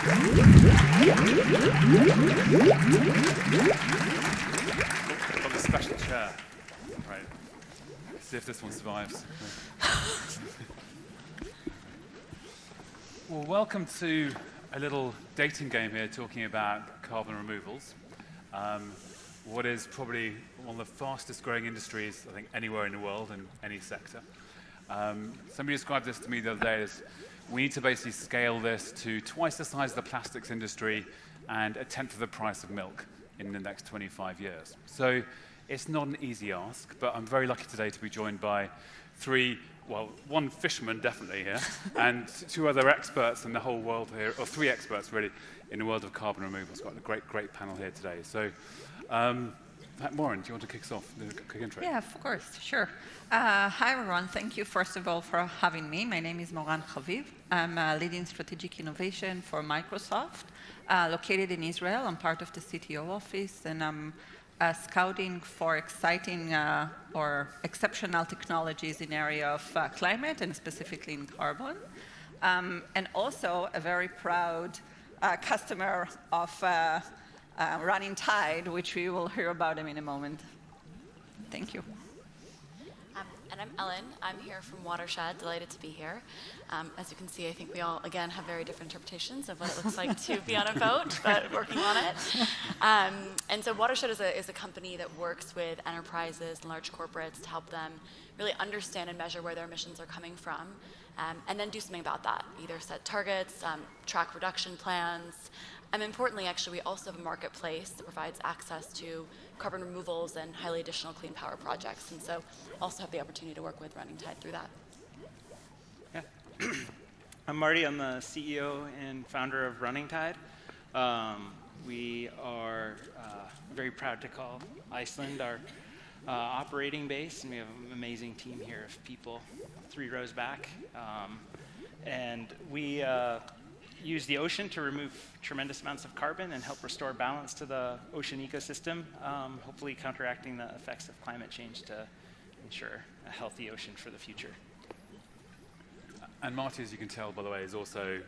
Got a special chair. Right. See if this one survives. Well, welcome to a little dating game here talking about carbon removals. What is probably one of the fastest growing industries, I think, anywhere in the world in any sector. Somebody described this to me the other day as we need to basically scale this to twice the size of the plastics industry and a tenth of the price of milk in the next 25 years. So it's not an easy ask, but I'm very lucky today to be joined by one fisherman definitely here, and two other experts in the whole world here, or three experts really, in the world of carbon removal. It's got a great panel here today. So, Moran, do you want to kick us off? A quick intro. Yeah, of course, sure. Hi everyone, thank you first of all for having me. My name is Moran Haviv. I'm leading strategic innovation for Microsoft, located in Israel. I'm part of the CTO office, and I'm scouting for exciting or exceptional technologies in the area of climate and specifically in carbon. And also a very proud customer of Running Tide, which we will hear about in a moment. Thank you. And I'm Ellen. I'm here from Watershed, delighted to be here. As you can see, I think we all, again, have very different interpretations of what it looks like to be on a boat, but working on it. And so Watershed is a company that works with enterprises and large corporates to help them really understand and measure where their emissions are coming from, and then do something about that, either set targets, track reduction plans. And importantly, actually, we also have a marketplace that provides access to carbon removals and highly additional clean power projects. And so also have the opportunity to work with Running Tide through that. Yeah. I'm Marty. I'm the CEO and founder of Running Tide. We are very proud to call Iceland our operating base, and we have an amazing team here of people 3 rows back. And we use the ocean to remove tremendous amounts of carbon and help restore balance to the ocean ecosystem, hopefully counteracting the effects of climate change to ensure a healthy ocean for the future. And Marty, as you can tell, by the way, is also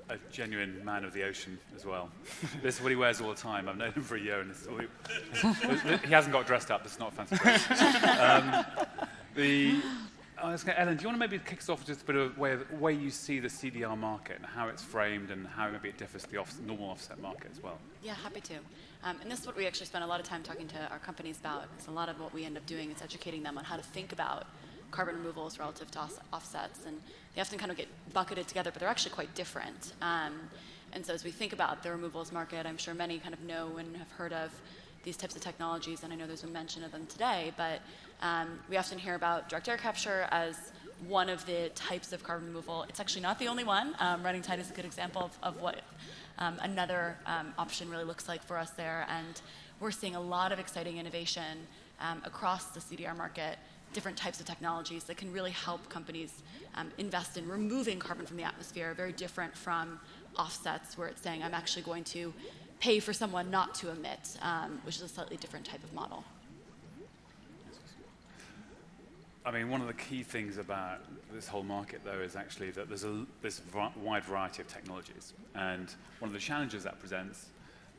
a genuine man of the ocean as well. This is what he wears all the time. I've known him for a year, and this is all he hasn't got dressed up. This is not a fancy dress. Ellen, do you want to maybe kick us off just a bit of way you see the CDR market and how it's framed and how maybe it differs to the normal offset market as well? Yeah, happy to. And this is what we actually spend a lot of time talking to our companies about. Because a lot of what we end up doing is educating them on how to think about carbon removals relative to offsets. And they often kind of get bucketed together, but they're actually quite different. And so as we think about the removals market, I'm sure many kind of know and have heard of these types of technologies, and I know there's been mention of them today, but we often hear about direct air capture as one of the types of carbon removal. It's actually not the only one. Running Tide is a good example of what another option really looks like for us there, and we're seeing a lot of exciting innovation across the CDR market, different types of technologies that can really help companies invest in removing carbon from the atmosphere, very different from offsets where it's saying I'm actually going to pay for someone not to emit, which is a slightly different type of model. I mean, one of the key things about this whole market, though, is actually that there's this wide variety of technologies. And one of the challenges that presents,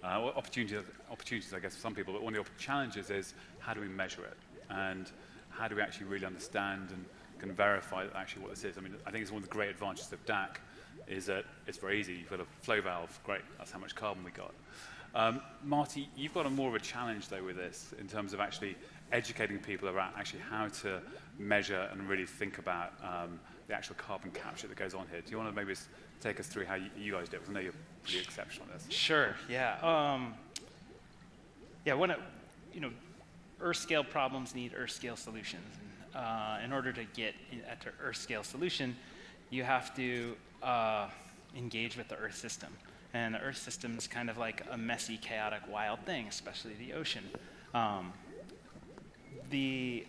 opportunities, I guess, for some people, but one of the challenges is how do we measure it? And how do we actually really understand and can verify actually what this is? I mean, I think it's one of the great advantages of DAC is that it's very easy. You've got a flow valve, great, that's how much carbon we got. Marty, you've got more of a challenge, though, with this in terms of actually educating people about actually how to measure and really think about the actual carbon capture that goes on here. Do you want to maybe take us through how you guys do it? Because I know you're pretty exceptional at this. Sure, yeah. Earth-scale problems need Earth-scale solutions. In order to get at an Earth-scale solution, you have to engage with the Earth system. And the Earth system is kind of like a messy, chaotic, wild thing, especially the ocean. The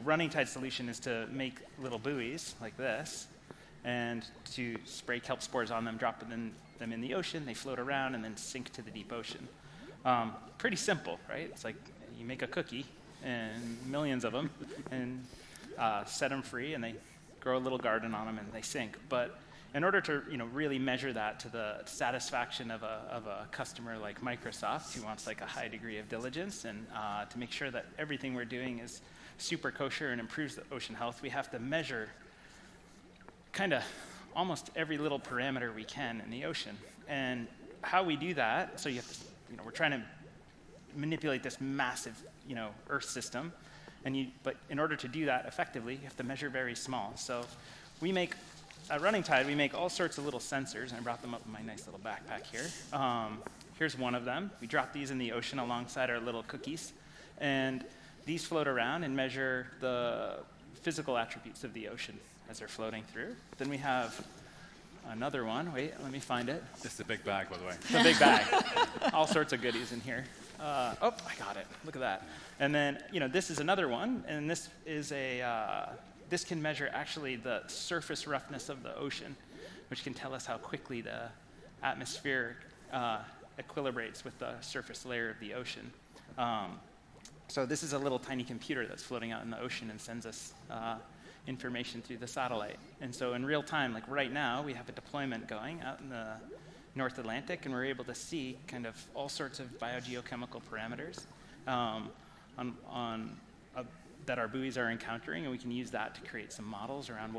Running Tide solution is to make little buoys like this, and to spray kelp spores on them, drop them in the ocean, they float around and then sink to the deep ocean. Pretty simple, right? It's like you make a cookie, and millions of them, and set them free, and they grow a little garden on them, and they sink. But in order to really measure that to the satisfaction of a customer like Microsoft, who wants like a high degree of diligence, and to make sure that everything we're doing is super kosher and improves the ocean health, we have to measure kind of almost every little parameter we can in the ocean. And how we do that, so you have to, we're trying to manipulate this massive, Earth system, but in order to do that effectively, you have to measure very small. So we make, at Running Tide, we make all sorts of little sensors, and I brought them up in my nice little backpack here. Here's one of them. We drop these in the ocean alongside our little cookies, and these float around and measure the physical attributes of the ocean as they're floating through. Then we have another one. Wait, let me find it. This is a big bag, by the way. It's a big bag. All sorts of goodies in here. I got it. Look at that. And then, this is another one, and this is this can measure actually the surface roughness of the ocean, which can tell us how quickly the atmosphere equilibrates with the surface layer of the ocean. So this is a little tiny computer that's floating out in the ocean and sends us information through the satellite. And so in real time, like right now, we have a deployment going out in the North Atlantic, and we're able to see kind of all sorts of biogeochemical parameters that our buoys are encountering, and we can use that to create some models around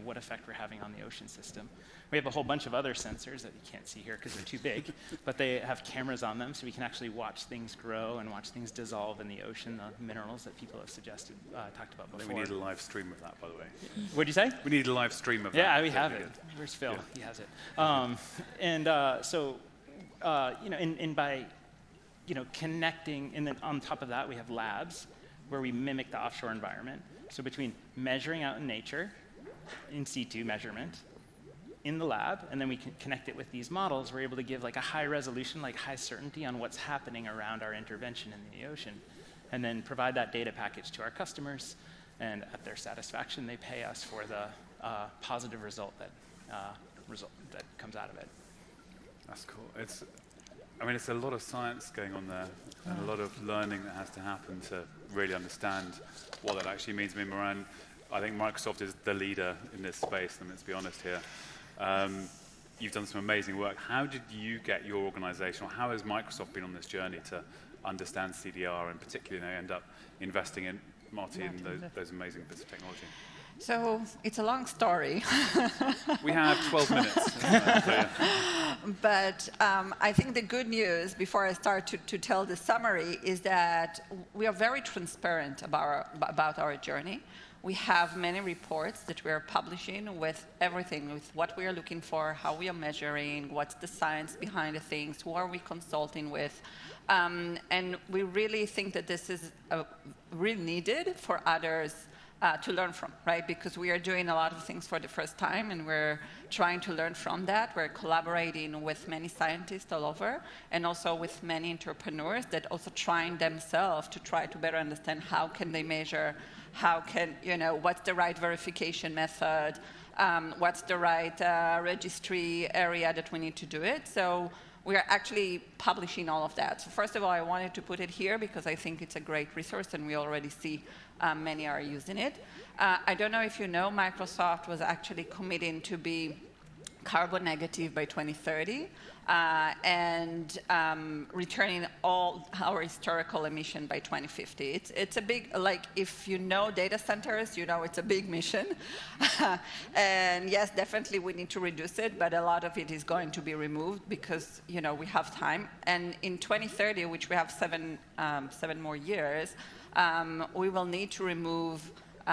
what effect we're having on the ocean system. We have a whole bunch of other sensors that you can't see here because they're too big, but they have cameras on them, so we can actually watch things grow and watch things dissolve in the ocean, the minerals that people have talked about before. I think we need a live stream of that, by the way. What'd you say? We need a live stream of that. Yeah, we have it. Where's Phil? Yeah. He has it. And by connecting, and then on top of that, we have labs where we mimic the offshore environment. So between measuring out in nature, in situ measurement, in the lab, and then we can connect it with these models, we're able to give like a high resolution, like high certainty on what's happening around our intervention in the ocean, and then provide that data package to our customers, and at their satisfaction, they pay us for the positive result that comes out of it. That's cool. It's a lot of science going on there, and a lot of learning that has to happen to really understand what that actually means. Moran, I think Microsoft is the leader in this space, and let's be honest here. You've done some amazing work. How did you get your organization, or how has Microsoft been on this journey to understand CDR, and particularly end up investing in Marty and those amazing bits of technology? So it's a long story. We have 12 minutes. But I think the good news, before I start to tell the summary, is that we are very transparent about our journey. We have many reports that we are publishing with everything, with what we are looking for, how we are measuring, what's the science behind the things, who are we consulting with. And we really think that this is really needed for others to learn from, right? Because we are doing a lot of things for the first time, and we're trying to learn from that. We're collaborating with many scientists all over, and also with many entrepreneurs that also trying themselves to try to better understand how can they measure, what's the right verification method, what's the right registry area that we need to do it. So we are actually publishing all of that. So first of all, I wanted to put it here because I think it's a great resource, and we already see many are using it. I don't know if you know, Microsoft was actually committing to be carbon negative by 2030 and returning all our historical emission by 2050. It's a big, if you know data centers, it's a big mission. And yes, definitely we need to reduce it, but a lot of it is going to be removed because, we have time. And in 2030, which we have seven more years, we will need to remove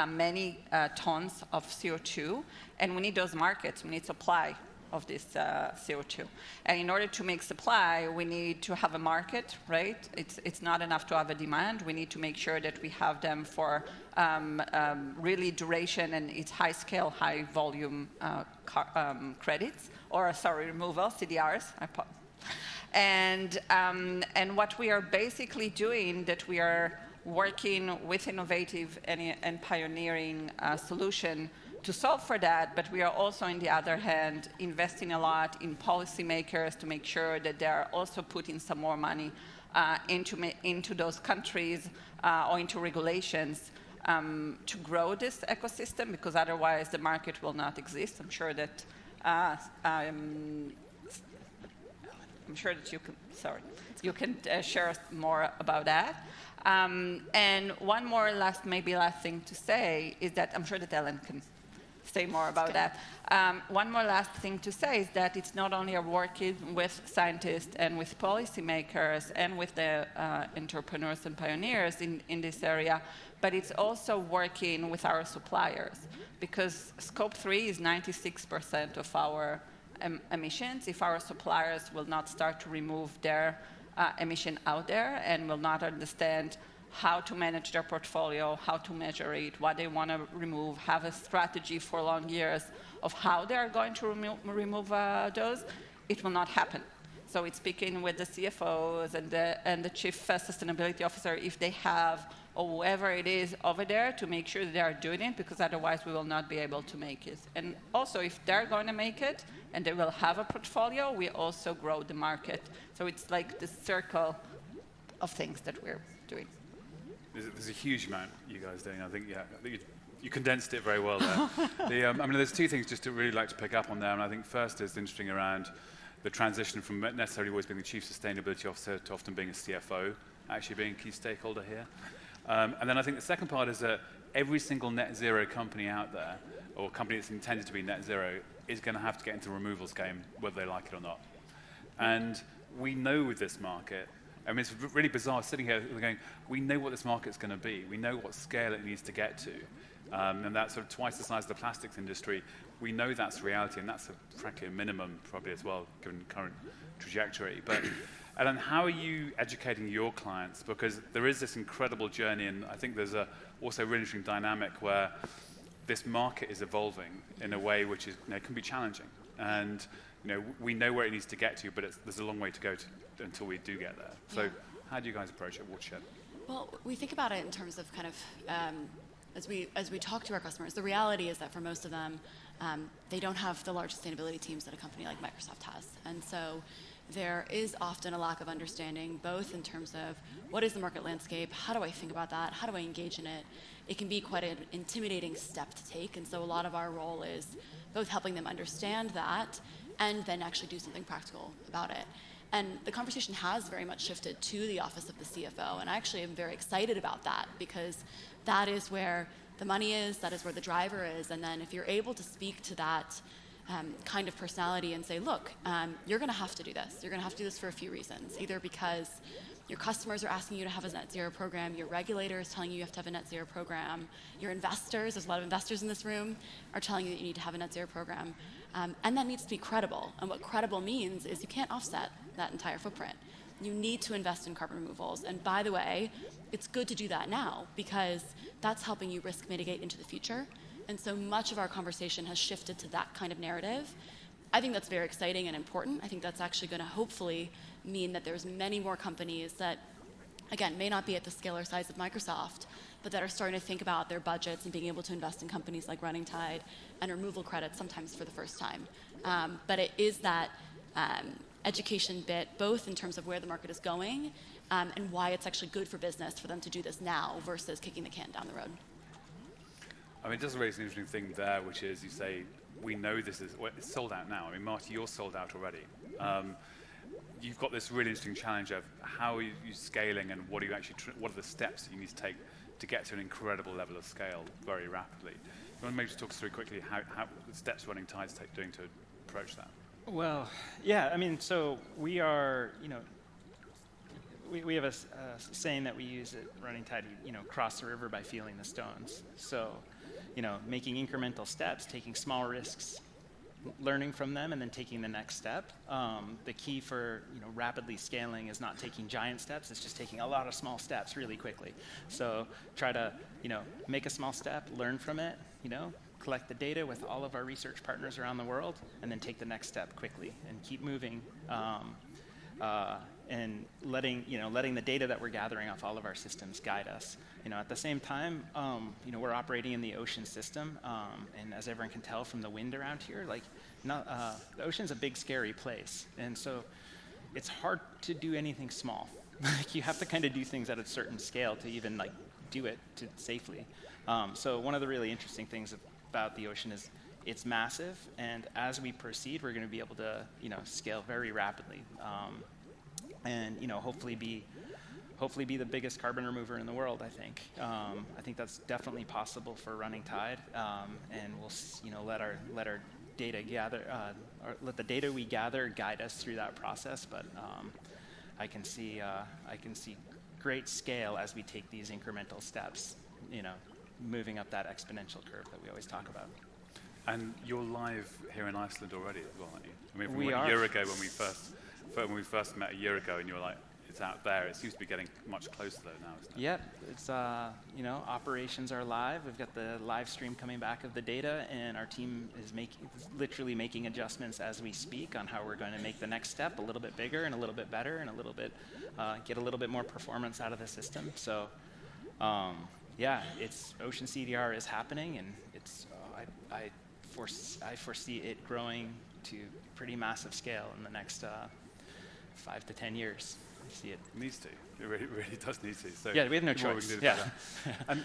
many tons of CO2, and we need those markets. We need supply of this CO2. And in order to make supply, we need to have a market, right? It's not enough to have a demand. We need to make sure that we have them for really duration, and it's high scale, high volume credits, removal, CDRs. And what we are basically doing, that we are working with innovative and pioneering solution to solve for that, but we are also, on the other hand, investing a lot in policymakers to make sure that they are also putting some more money into those countries or into regulations to grow this ecosystem, because otherwise the market will not exist. I'm sure that I'm sure that you can share more about that. And one more last thing to say is that I'm sure that Ellen can say more about that. One more last thing to say is that it's not only working with scientists and with policymakers and with the entrepreneurs and pioneers in this area, but it's also working with our suppliers, because Scope 3 is 96% of our emissions. If our suppliers will not start to remove their emission out there and will not understand how to manage their portfolio, how to measure it, what they want to remove, have a strategy for long years of how they are going to remove those, it will not happen. So it's speaking with the CFOs and the chief sustainability officer, if they have, or whoever it is over there, to make sure that they are doing it, because otherwise we will not be able to make it. And also, if they're going to make it and they will have a portfolio, we also grow the market. So it's like the circle of things that we're doing. There's a huge amount you guys doing. I think you condensed it very well there. I mean, there's two things just to really like to pick up on there, and I think first is interesting around the transition from necessarily always being the chief sustainability officer to often being a CFO, actually being a key stakeholder here. And then I think the second part is that every single net zero company out there, or company that's intended to be net zero, is going to have to get into the removals game, whether they like it or not. And we know with this market, I mean, it's really bizarre sitting here going, we know what this market's going to be. We know what scale it needs to get to. And that's sort of twice the size of the plastics industry. We know that's reality, and that's, frankly, a minimum probably as well, given current trajectory. But and then how are you educating your clients? Because there is this incredible journey, and I think there's also a really interesting dynamic where this market is evolving in a way which is, can be challenging. And we know where it needs to get to, but there's a long way to go until we do get there. So how do you guys approach it, Watershed? Well, we think about it in terms of kind of, as we talk to our customers, the reality is that for most of them, they don't have the large sustainability teams that a company like Microsoft has. And so there is often a lack of understanding, both in terms of what is the market landscape, how do I think about that, how do I engage in it. It can be quite an intimidating step to take, and so a lot of our role is both helping them understand that and then actually do something practical about it. And the conversation has very much shifted to the office of the CFO, and I actually am very excited about that, because that is where the money is, that is where the driver is, and then if you're able to speak to that kind of personality and say, look, you're going to have to do this. You're going to have to do this for a few reasons, either because your customers are asking you to have a net zero program, your regulator is telling you have to have a net zero program, your investors, there's a lot of investors in this room, are telling you that you need to have a net zero program, and that needs to be credible. And what credible means is you can't offset that entire footprint. You need to invest in carbon removals. And by the way, it's good to do that now, because that's helping you risk mitigate into the future. And so much of our conversation has shifted to that kind of narrative. I think that's very exciting and important. I think that's actually going to hopefully mean that there's many more companies that, again, may not be at the scale or size of Microsoft, but that are starting to think about their budgets and being able to invest in companies like Running Tide and removal credits, sometimes for the first time. But it is that education bit, both in terms of where the market is going and why it's actually good for business for them to do this now versus kicking the can down the road. I mean, it does raise an interesting thing there, which is you say, we know this is, well, it's sold out now. I mean, Marty, you're sold out already. You've got this really interesting challenge of how are you scaling, and what are you actually, what are the steps that you need to take to get to an incredible level of scale very rapidly? You want to maybe just talk us through quickly how the steps Running Tide's doing to approach that? Well, yeah, I mean, so we are, we have a saying that we use at Running Tide, cross the river by feeling the stones. So, making incremental steps, taking small risks, learning from them, and then taking the next step. The key for rapidly scaling is not taking giant steps, it's just taking a lot of small steps really quickly. So try to make a small step, learn from it, collect the data with all of our research partners around the world, and then take the next step quickly and keep moving. And letting the data that we're gathering off all of our systems guide us. At the same time, we're operating in the ocean system, and as everyone can tell from the wind around here, the ocean's a big, scary place, and so it's hard to do anything small. You have to kind of do things at a certain scale to even do it safely. So one of the really interesting things about the ocean is, it's massive, and as we proceed, we're going to be able to, scale very rapidly, and hopefully be the biggest carbon remover in the world. I think that's definitely possible for Running Tide, and we'll let our data let the data we gather guide us through that process. But I can see great scale as we take these incremental steps, moving up that exponential curve that we always talk about. And you're live here in Iceland already as well, aren't you? I mean, We from are. a year ago when we first met a year ago, and you were like, it's out there. It seems to be getting much closer though now, isn't it? Yep, it's operations are live. We've got the live stream coming back of the data, and our team is literally making adjustments as we speak on how we're going to make the next step a little bit bigger and a little bit better and a little bit get a little bit more performance out of the system. So, it's Ocean CDR is happening, and it's I foresee it growing to pretty massive scale in the next 5 to 10 years. I see it. It needs to. It really does need to. So yeah, we have no the more we choice. can do, the better.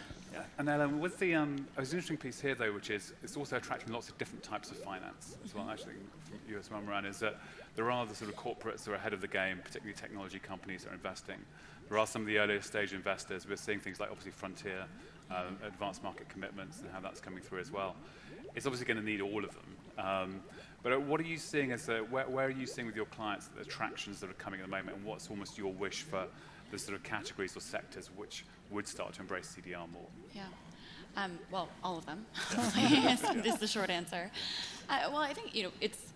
And Ellen, with the there's an interesting piece here though, which is it's also attracting lots of different types of finance as well. Actually, from you as well, Moran, is that there are the sort of corporates who are ahead of the game, particularly technology companies that are investing. There are some of the earlier stage investors. We're seeing things like obviously Frontier, advanced market commitments, and how that's coming through as well. It's obviously going to need all of them. But what are you seeing where are you seeing with your clients the attractions that are coming at the moment, and what's almost your wish for the sort of categories or sectors which would start to embrace CDR more? Yeah. Well, all of them. Is the short answer. Well, I think it's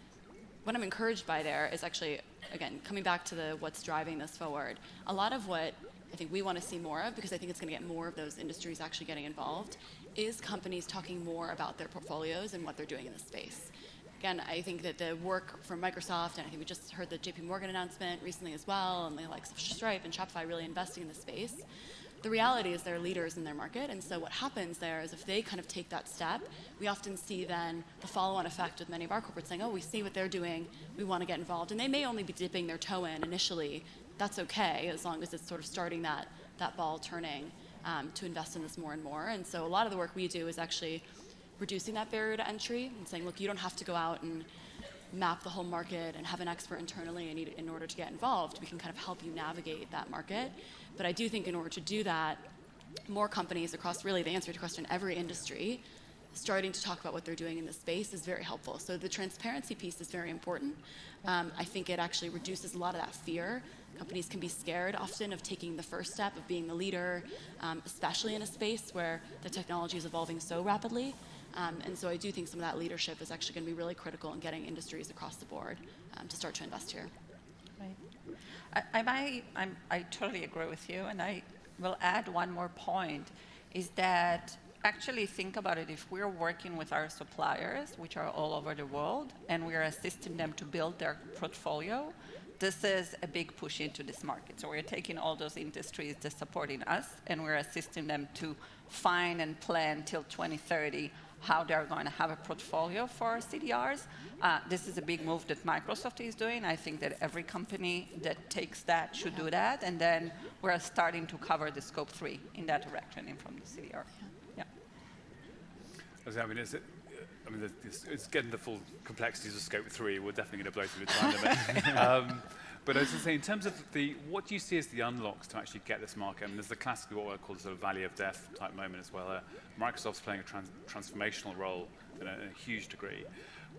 what I'm encouraged by there is actually, again, coming back to what's driving this forward. A lot of what I think we want to see more of, because I think it's going to get more of those industries actually getting involved, is companies talking more about their portfolios and what they're doing in the space. Again, I think that the work from Microsoft, and I think we just heard the JP Morgan announcement recently as well, and the likes of Stripe and Shopify really investing in the space. The reality is they're leaders in their market, and so what happens there is if they kind of take that step, we often see then the follow-on effect with many of our corporates saying, oh, we see what they're doing, we want to get involved. And they may only be dipping their toe in initially. That's okay, as long as it's sort of starting that ball turning to invest in this more and more. And so a lot of the work we do is actually reducing that barrier to entry and saying, look, you don't have to go out and map the whole market and have an expert internally in order to get involved. We can kind of help you navigate that market. But I do think in order to do that, more companies across really the answer to your question, every industry, starting to talk about what they're doing in this space is very helpful. So the transparency piece is very important. I think it actually reduces a lot of that fear. Companies can be scared often of taking the first step of being the leader, especially in a space where the technology is evolving so rapidly. And so I do think some of that leadership is actually going to be really critical in getting industries across the board to start to invest here. Right. I totally agree with you, and I will add one more point, is that actually think about it. If we're working with our suppliers, which are all over the world, and we're assisting them to build their portfolio, this is a big push into this market. So we're taking all those industries that's supporting us, and we're assisting them to find and plan till 2030 how they're going to have a portfolio for CDRs. This is a big move that Microsoft is doing. I think that every company that takes that should do that. And then we're starting to cover the scope 3 in that direction and from the CDR. Yeah. I mean, it's getting the full complexities of scope 3. We're definitely going to blow through the time limit. But as I say, in terms of what do you see as the unlocks to actually get this market? I mean, there's the classic, what I call the sort of valley of death type moment as well. Microsoft's playing a transformational role in a huge degree.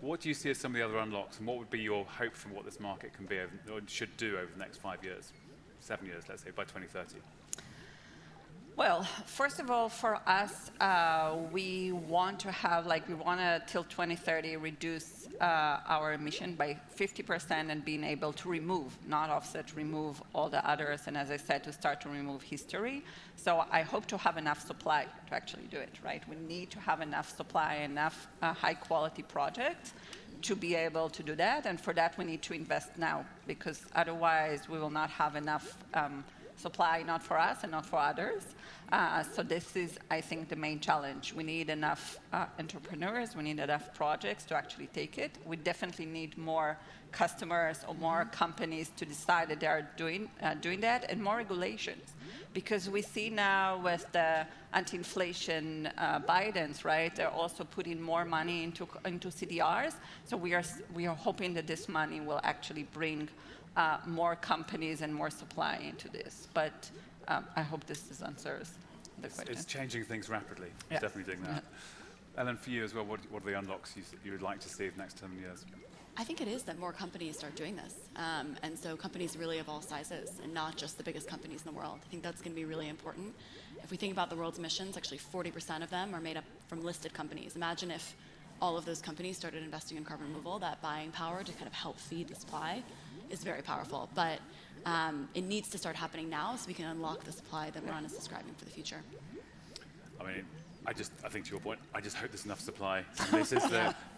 What do you see as some of the other unlocks, and what would be your hope for what this market can be, or should do over the next 5 years, 7 years, let's say, by 2030? Well, first of all, for us, we want to, till 2030, reduce our emission by 50% and being able to remove, not offset, remove all the others, and as I said, to start to remove history. So I hope to have enough supply to actually do it, right? We need to have enough supply, enough high-quality projects to be able to do that, and for that we need to invest now, because otherwise we will not have enough supply, not for us and not for others. So this is, I think, the main challenge. We need enough entrepreneurs, we need enough projects to actually take it. We definitely need more customers or more companies to decide that they are doing that, and more regulations. Because we see now with the anti-inflation Bidens, right, they're also putting more money into CDRs. So we are hoping that this money will actually bring more companies and more supply into this. But I hope this answers the question. It's changing things rapidly. Yeah. It's definitely doing that. Ellen, for you as well, what are the unlocks you would like to see in the next 10 years? I think it is that more companies start doing this. And so companies really of all sizes, and not just the biggest companies in the world. I think that's going to be really important. If we think about the world's emissions, actually 40% of them are made up from listed companies. Imagine if all of those companies started investing in carbon removal. That buying power to kind of help feed the supply is very powerful. But it needs to start happening now so we can unlock the supply that Moran is describing for the future. I mean, I think to your point, I just hope there's enough supply.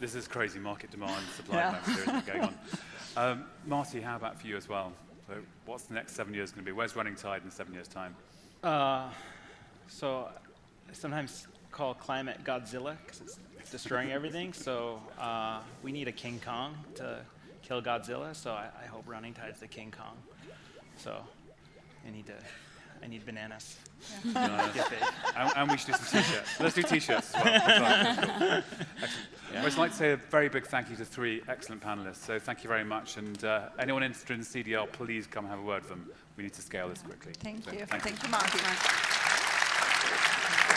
This is crazy market demand, supply going on. Marty, how about for you as well? So what's the next 7 years going to be? Where's Running Tide in 7 years' time? So I sometimes call climate Godzilla because it's destroying everything. So we need a King Kong to kill Godzilla. So I hope Running Tide's the King Kong. So I need bananas. And we should do some t-shirts. Let's do t-shirts as well. Excellent. I'd just like to say a very big thank you to 3 excellent panelists. So thank you very much. And anyone interested in CDR, please come have a word with them. We need to scale this quickly. Thank you. Thank you. Thank you, Marty.